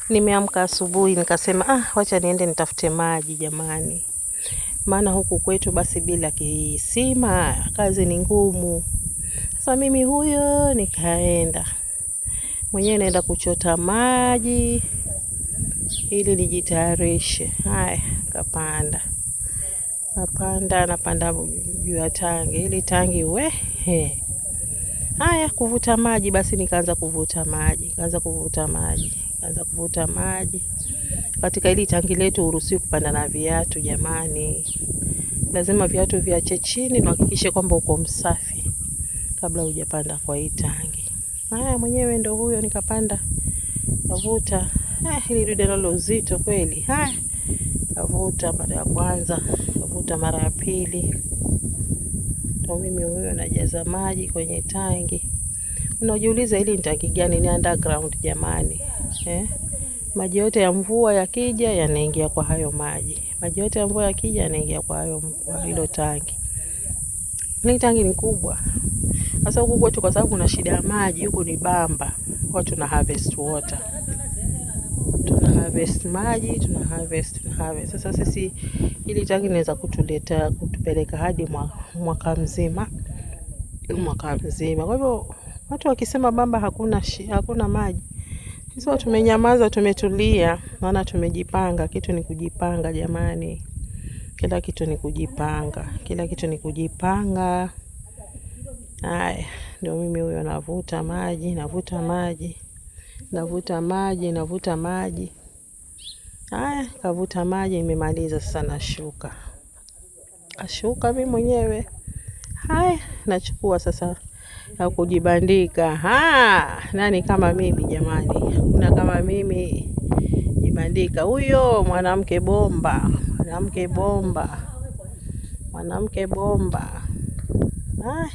Nimeamka asubuhi nikasema wacha niende nitafute maji jamani. Maana huku kwetu basi bila kisima kazi ni ngumu. Sasa mimi huyo nikaenda. Mwenyewe naenda kuchota maji ili nijitayarishe. Haya, napanda juu ya tangi. Ili tangi haya kuvuta maji basi nikaanza kuvuta maji. Katika hili tangi letu huruhusiwi kupanda na viatu jamani. Lazima viatu viache chini na uhakikishe kwamba uko msafi kabla hujapanda kwa hii tangi. Haya mwenyewe ndo huyo nikapanda. Navuta. Hili dude nalo uzito kweli. Haya. Navuta mara ya kwanza, navuta mara ya pili. Ndio mimi huyo najaza maji kwenye tangi. Unajiuliza hili ni tangi gani? Ni underground jamani. Maji yote ya mvua yakija yanaingia kwa hayo maji. Maji yote ya mvua yakija yanaingia kwa hilo tangi. Hili tangi ni kubwa. Sasa huku kwetu kwa sababu kuna shida ya maji, huku ni Bamba. Huwa tuna harvest water. Tuna harvest maji, tuna harvest. Sasa sisi hili tangi linaweza kutupeleka hadi mwaka mzima. Kwa hivyo watu wakisema Bamba hakuna maji, sisi tumenyamaza, tumetulia, maana tumejipanga. Kitu ni kujipanga jamani. Kila kitu ni kujipanga. Haya, ndio mimi huyo navuta maji. Haya, kavuta maji nimemaliza, sasa nashuka mimi mwenyewe. Haya, nachukua sasa ya kujibandika. Nani kama mimi jamani? Kuna kama mimi jibandika. Huyo mwanamke bomba. Haya.